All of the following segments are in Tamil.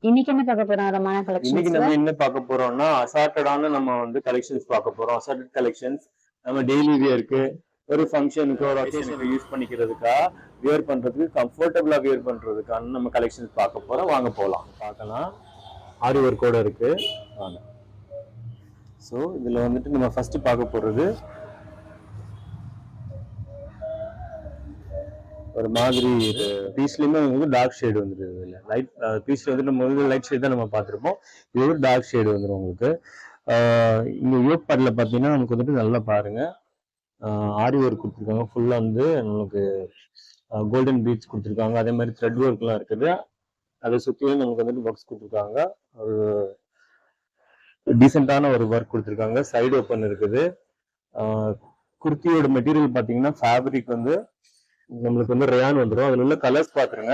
இன்னைக்கு என்ன பார்க்க போறோம் ரமான இன்னைக்கு கலெக்ஷன்ஸ்ல? நம்ம என்ன பார்க்க போறோம்னா அசார்ட்டடான நம்ம வந்து கலெக்ஷன்ஸ் பார்க்க போறோம். அசார்ட்டட் கலெக்ஷன்ஸ் நம்ம டெய்லி வியருக்கு, ஒரு ஃபங்க்ஷனுக்கு, ஒரு ஒகேஷனுக்கு யூஸ் பண்ணிக்கிறதுக்கா, வியர் பண்றதுக்கு கம்ஃபர்டபுளா வியர் பண்றதுக்கான நம்ம கலெக்ஷன்ஸ் பார்க்க போறோம். வாங்க போலாம். பார்க்கலாம். ஆரி ஒர்க்கோட இருக்கு. வாங்க. ஸோ இதுல வந்துட்டு நம்ம ஃபர்ஸ்ட் பார்க்க போறது ஒரு மாதிரி பீஸ்லயுமே வந்து டார்க் ஷேடு வந்துருது. இல்லை லைட் பீஸ்ல வந்து நம்ம வந்து லைட் ஷேட் தான் நம்ம பார்த்துருப்போம். இது ஒரு டார்க் ஷேடு வந்துடும் உங்களுக்கு. இங்க யோக் பார்ட்ல பார்த்தீங்கன்னா நமக்கு வந்துட்டு நல்லா பாருங்க. ஆரி ஒர்க் கொடுத்துருக்காங்க. ஃபுல்லா வந்து நமக்கு கோல்டன் பீட்ஸ் கொடுத்துருக்காங்க. அதே மாதிரி த்ரெட் ஒர்க்லாம் இருக்குது. அதை சுற்றியும் நமக்கு வந்துட்டு பாக்ஸ் கொடுத்துருக்காங்க. ஒரு டீசெண்டான ஒரு ஒர்க் கொடுத்துருக்காங்க. சைடு ஓப்பன் இருக்குது. குர்த்தியோட மெட்டீரியல் பார்த்தீங்கன்னா ஃபேப்ரிக் வந்து நம்மளுக்கு வந்து ரயான் வந்துடும். அதுல உள்ள கலர்ஸ் பாத்துருங்க.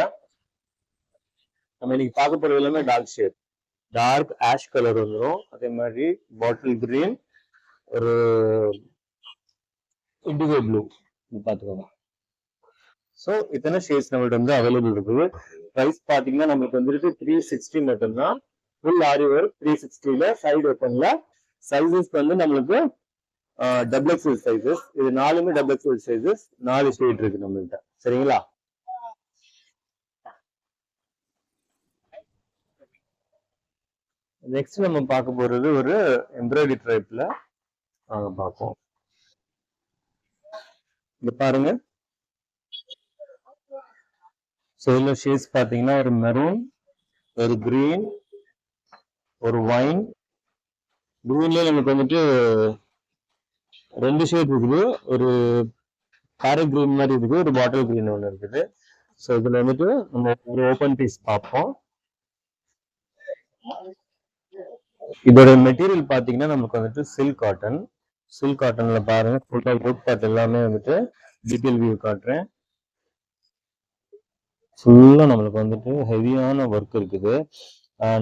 நம்ம இன்னைக்கு பார்க்க போறது எல்லாமே dark shade, dark ash colour வந்துடும். அதே மாதிரி பாட்டில் கிரீன், ஒரு இண்டிகோ ப்ளூ பாத்துக்கோங்க. ஸோ இத்தனை ஷேட்ஸ் நம்மள்ட்ட வந்து அவைலபிள் இருக்குது. ப்ரைஸ் பாத்தீங்கன்னா நம்மளுக்கு வந்துட்டு 360 மட்டும்தான். ஃபுல் ஆரி ஒர்க் 360ல சைடு ஓப்பன்ல. சைசஸ் வந்து நம்மளுக்கு டபுள் எக்ஸ்எல் சைசஸ். இது 4மே டபுள் எக்ஸ்எல் சைசஸ். 4 ஷேட் இருக்கு நம்மள்ட்ட. சரிங்களா? நெக்ஸ்ட் நம்ம பார்க்க போறது ஒரு எம்ப்ராய்டரி டைப்ல நாங்க பார்ப்போம். இங்க பாருங்க. ஸோ இதுல ஷேட்ஸ் பார்த்தீங்கன்னா ஒரு மெரூன், ஒரு கிரீன், ஒரு ஒயின். கிரீன்ல நமக்கு வந்துட்டு 2 ஷேட் இருக்குது. ஒரு பேரட் கிரீன் மாதிரி இருக்குது, ஒரு பாட்டில் கிரீன் ஒன்று இருக்குது. ஸோ இதுல வந்துட்டு நம்ம ஒரு ஓப்பன் பீஸ் பார்ப்போம். இதோட மெட்டீரியல் பார்த்தீங்கன்னா நமக்கு வந்துட்டு சில்க் காட்டன். சில்க் காட்டன்ல பாருங்க ஃபுல்லா யோக் பார்ட் எல்லாமே வந்துட்டு டீட்டெயில் வியூ காட்டுறேன். ஃபுல்லா நம்மளுக்கு வந்துட்டு ஹெவியான ஒர்க் இருக்குது.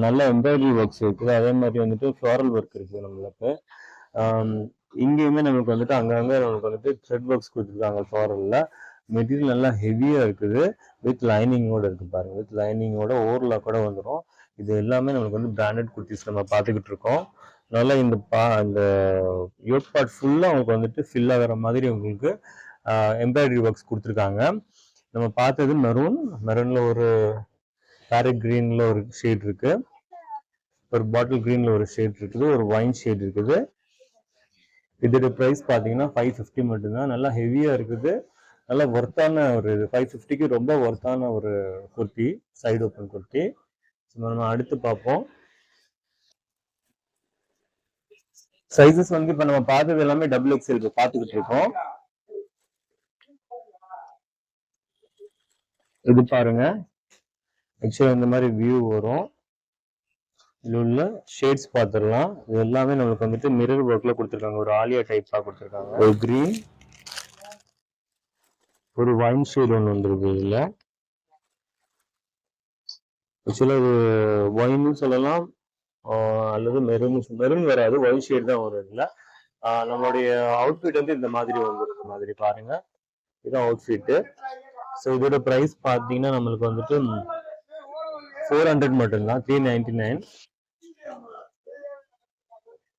நல்ல எம்ப்ராய்டரி ஒர்க்ஸ் இருக்குது. அதே மாதிரி வந்துட்டு ஃப்ளாரல் ஒர்க் இருக்குது நம்மளுக்கு. இங்கேயுமே நமக்கு வந்துட்டு அங்கங்க நமக்கு வந்துட்டு த்ரெட் ஒர்க்ஸ் கொடுத்துருக்காங்க ஃப்ளாரல்ல. மெட்டீரியல் நல்லா ஹெவியா இருக்குது. வித் லைனிங்கோட இருக்கு பாருங்க. வித் லைனிங்கோட ஓவர்லாக் கூட வந்துடும். இது எல்லாமே நமக்கு வந்து பிராண்டட் குர்த்திஸ் நம்ம பார்த்துக்கிட்டு இருக்கோம். நல்லா இந்த யோக் பார்ட் ஃபுல்லா உங்களுக்கு வந்துட்டு ஃபில் ஆகிற மாதிரி உங்களுக்கு எம்ப்ராய்டரி ஒர்க்ஸ் கொடுத்துருக்காங்க. நம்ம பார்த்தது மெரூன்ல ஒரு பேரட் கிரீன்ல ஒரு ஷேட் இருக்கு, ஒரு பாட்டில் கிரீன்ல ஒரு ஷேட் இருக்குது, ஒரு ஒயின் ஷேட் இருக்குது. இதோட பிரைஸ் பார்த்தீங்கன்னா 550 மட்டும்தான். நல்லா ஹெவியா இருக்குது. நல்லா ஒர்த்தான ஒரு 550க்கு ரொம்ப ஒர்த்தான ஒரு குர்த்தி, சைடு ஓப்பன் குர்த்தி. நம்ம அடுத்து பார்ப்போம். சைசஸ் வந்து இப்ப நம்ம பார்த்தது எல்லாமே டபுள் எக்ஸ்எல் பார்த்துக்கிட்டு இருக்கோம். இது பாருங்க. ஆக்சுவலா இந்த மாதிரி வியூ வரும். இதுல உள்ள ஷேட்ஸ் பார்த்துடலாம். இது எல்லாமே நமக்கு வந்துட்டு மிரர் ஒர்க்ல கொடுத்துருக்காங்க. ஒரு ஆலியா டைப்பா கொடுத்துருக்காங்க. ஒரு கிரீன், ஒரு ஒயின் ஷேட் ஒன்று வந்துருக்கு. இதுல ஆக்சுவலா இது ஒயின்னு சொல்லலாம், அல்லது மெரூன் வராது, ஒயின் ஷேட் தான் வரும். இதுல நம்மளுடைய அவுட்ஃபிட் வந்து இந்த மாதிரி வந்துருக்கு மாதிரி பாருங்க. இதுதான் அவுட்ஃபிட். ஸோ இதோட பிரைஸ் பார்த்தீங்கன்னா நம்மளுக்கு வந்துட்டு 400 மட்டும்தான். 399.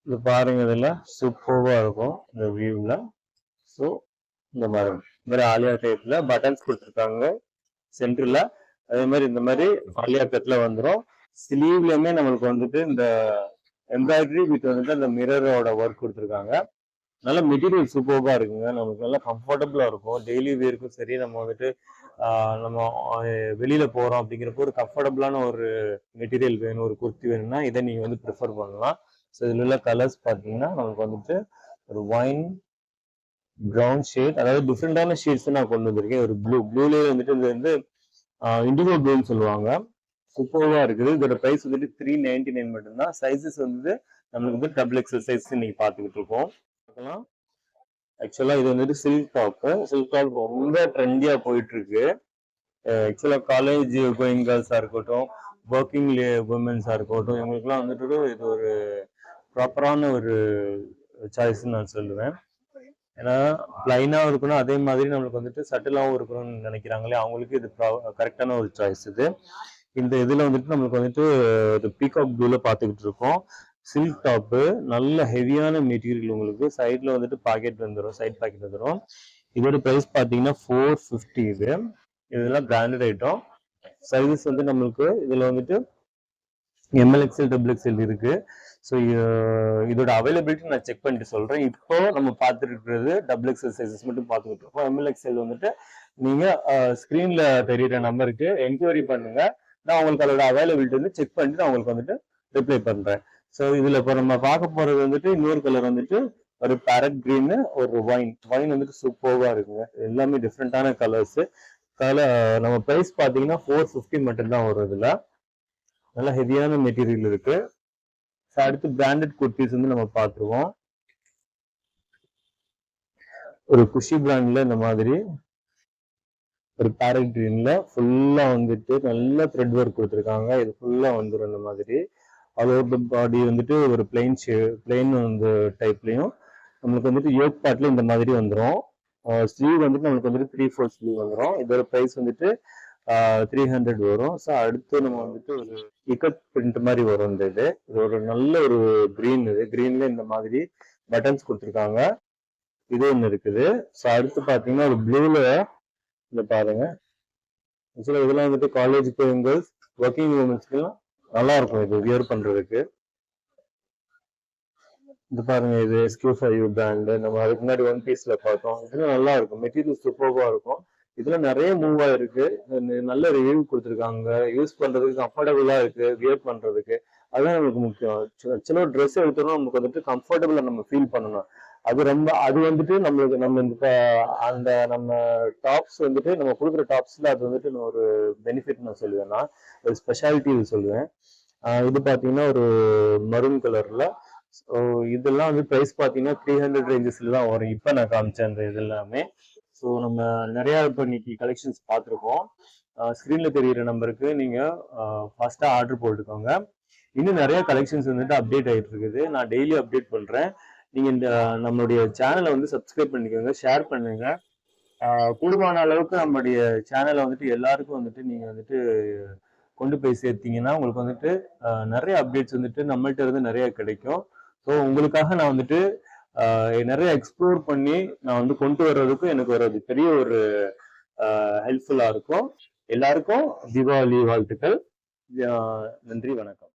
இது பாருங்க. இதுல சூப்பர்வா இருக்கும் இந்த வியூல. ஸோ இந்த மாதிரி ஆலியா டைப்ல பட்டன்ஸ் கொடுத்துருக்காங்க சென்டர்ல. அதே மாதிரி இந்த மாதிரி ஆலியா கட்ல வந்துடும். ஸ்லீவ்லயுமே நம்மளுக்கு வந்துட்டு இந்த எம்ப்ராய்டரி வித் வந்துட்டு அந்த மிரரோட ஒர்க் கொடுத்துருக்காங்க. நல்ல மெட்டீரியல் சூப்பர்வா இருக்குங்க. நமக்கு நல்லா கம்ஃபர்டபுளா இருக்கும். டெய்லி வேருக்கும் சரி, நம்ம வந்துட்டு நம்ம வெளியில போறோம் அப்படிங்கிறப்போ ஒரு கம்ஃபர்டபுளான ஒரு மெட்டீரியல் வேணும், ஒரு குர்த்தி வேணும்னா இதை நீங்க வந்து ப்ரிஃபர் பண்ணலாம். ஸோ இதுல உள்ள கலர்ஸ் பார்த்தீங்கன்னா நமக்கு வந்துட்டு ஒரு ஒயின், ப்ரௌன் ஷேட், அதாவது டிஃப்ரெண்டான ஷேட்ஸ் நான் கொண்டு வந்திருக்கேன். ஒரு ப்ளூலேயே வந்துட்டு இது வந்து இண்டிகோ ப்ளூன்னு சொல்லுவாங்க. சூப்பர்வா இருக்குது. இதோட பிரைஸ் வந்துட்டு 399 மட்டும்தான். சைசஸ் வந்து நம்மளுக்கு வந்து டபுள் எக்ஸ்எல் சைஸ் இன்னைக்கு பார்த்துக்கிட்டு இருக்கோம். பார்க்கலாம். ஆக்சுவலா இது வந்துட்டு சில்க் டாப். சில்க் டாப் ரொம்ப ட்ரெண்டியா போயிட்டு இருக்கு. ஆக்சுவலா காலேஜ் கோயிங் கேர்ள்ஸா இருக்கட்டும், ஒர்க்கிங் உமன்ஸா இருக்கட்டும், இவங்களுக்குலாம் வந்துட்டு இது ஒரு ப்ராப்பரான ஒரு சாய்ஸ்ன்னு நான் சொல்லுவேன். ஏன்னா பிளைனா இருக்கணும், அதே மாதிரி நம்மளுக்கு வந்துட்டு சட்டிலாவும் இருக்கணும்னு நினைக்கிறாங்களே, அவங்களுக்கு இது கரெக்டான ஒரு சாய்ஸ் இது. இந்த இதுல வந்துட்டு நம்மளுக்கு வந்துட்டு பீகாக் ப்ளூல பாத்துக்கிட்டு இருக்கோம். சில்க் டாப்பு, நல்ல ஹெவியான மெட்டீரியல். உங்களுக்கு சைட்ல வந்துட்டு பாக்கெட் வந்துடும், சைட் பாக்கெட் வந்துடும். இதோட பிரைஸ் பாத்தீங்கன்னா 450. இதெல்லாம் பிராண்டட் ஐட்டம். சைஸ் வந்து நம்மளுக்கு இதுல வந்துட்டு எம்எல்எக்ஸ்எல் XXL இருக்கு. ஸோ இதோட அவைலபிலிட்டி நான் செக் பண்ணிட்டு சொல்றேன். இப்போ நம்ம பார்த்துட்டு இருக்கிறது XXL சைஸஸ் மட்டும் பார்த்துக்கிட்டு இருக்கோம். எம்எல்எக்ஸ்எல் வந்துட்டு நீங்க ஸ்கிரீன்ல தெரியுற நம்பருக்கு என்கொயரி பண்ணுங்க. நான் உங்களுக்கு அதோட அவைலபிலிட்டி வந்து செக் பண்ணிட்டு நான் உங்களுக்கு வந்துட்டு ரிப்ளை பண்றேன். ஸோ இதுல இப்போ நம்ம பார்க்க போறது வந்துட்டு இன்னொரு கலர் வந்துட்டு ஒரு பேரட் கிரீன், ஒரு வைன் வந்துட்டு சூப்பர்வா இருக்குங்க. எல்லாமே டிஃப்ரெண்டான கலர்ஸ். நம்ம பிரைஸ் பாத்தீங்கன்னா 450 மட்டும்தான் வரும். இதுல நல்ல ஹெவியான மெட்டீரியல் இருக்கு. அடுத்து பிராண்டட் குர்த்திஸ் வந்து நம்ம பார்த்துருவோம். ஒரு குஷி பிராண்ட்ல இந்த மாதிரி ஒரு பேரட் கிரீன்ல ஃபுல்லா வந்துட்டு நல்ல த்ரெட் ஒர்க் கொடுத்துருக்காங்க. இது ஃபுல்லா வந்துடும் இந்த மாதிரி. ஆல் ஓவர் த பாடி வந்துட்டு ஒரு பிளெயின் வந்து டைப்லயும் நம்மளுக்கு வந்துட்டு யோக் பார்ட்ல இந்த மாதிரி வந்துடும். ஸ்லீவ் வந்துட்டு நம்மளுக்கு வந்துட்டு 3/4 ஸ்லீவ் வந்துடும். இதோட பிரைஸ் வந்துட்டு 300 வரும். ஸோ அடுத்து நம்ம வந்துட்டு ஒரு இக்கட் பிரிண்ட் மாதிரி வரும். இது ஒரு நல்ல ஒரு கிரீன். இது கிரீன்ல இந்த மாதிரி பட்டன்ஸ் கொடுத்துருக்காங்க. இது ஒன்று இருக்குது. ஸோ அடுத்து பார்த்தீங்கன்னா ஒரு ப்ளூல இந்த பாருங்க. ஆக்சுவலாக இதெல்லாம் வந்துட்டு காலேஜ் கோயிங்கர்ஸ், ஒர்க்கிங் உமன்ஸ்க்குலாம் நல்லா இருக்கும் இது வியர் பண்றதுக்கு. இது பாருங்க, இது SQ5 பிராண்ட். நம்ம அதுக்கு முன்னாடி ஒன் பீஸ்ல பார்த்தோம். இதெல்லாம் நல்லா இருக்கும், மெட்டீரியல் சூப்பர்வா இருக்கும். இதுல நிறைய மூவ் ஆயிருக்கு. நல்ல ரிவ்யூ கொடுத்துருக்காங்க. யூஸ் பண்றதுக்கு கம்ஃபர்டபுளா இருக்கு, வியர் பண்றதுக்கு. அதுதான் நமக்கு முக்கியம். சில ட்ரெஸ் எடுத்தோம்னா நமக்கு வந்துட்டு கம்ஃபர்டபுளா நம்ம ஃபீல் பண்ணணும். அது வந்துட்டு நம்மளுக்கு நம்ம டாப்ஸ் வந்துட்டு நம்ம கொடுக்குற டாப்ஸ்ல அது வந்துட்டு நான் ஒரு பெனிஃபிட் நான் சொல்லுவேன்னா, ஒரு ஸ்பெஷாலிட்டி சொல்லுவேன். இது பாத்தீங்கன்னா ஒரு மரூன் கலர்ல. ஸோ இதெல்லாம் வந்து ப்ரைஸ் பார்த்தீங்கன்னா 300 ரேஞ்சஸ்ல தான் வரும். இப்போ நான் காமிச்சேன் அந்த இது எல்லாமே. ஸோ நம்ம நிறைய இப்போ இன்னைக்கு கலெக்ஷன்ஸ் பார்த்துருக்கோம். ஸ்க்ரீன்ல தெரிகிற நம்பருக்கு நீங்க ஃபாஸ்டா ஆர்டர் போட்டுக்கோங்க. இன்னும் நிறைய கலெக்ஷன்ஸ் வந்துட்டு அப்டேட் ஆகிட்டு இருக்குது. நான் டெய்லி அப்டேட் பண்றேன். நீங்க இந்த நம்மளுடைய சேனலை வந்து சப்ஸ்கிரைப் பண்ணிக்கோங்க, ஷேர் பண்ணுங்க. கூடுமான அளவுக்கு நம்மளுடைய சேனலை வந்துட்டு எல்லாருக்கும் வந்துட்டு நீங்க வந்துட்டு கொண்டு போய் சேர்த்தீங்கன்னா உங்களுக்கு வந்துட்டு நிறைய அப்டேட்ஸ் வந்துட்டு நம்மள்ட்ட இருந்து நிறைய கிடைக்கும். ஸோ உங்களுக்காக நான் வந்துட்டு நிறைய எக்ஸ்ப்ளோர் பண்ணி நான் வந்து கொண்டு வர்றதுக்கும் எனக்கு ஒரு பெரிய ஒரு ஹெல்ப்ஃபுல்லா இருக்கும். எல்லாருக்கும் தீபாவளி வாழ்த்துக்கள். நன்றி, வணக்கம்.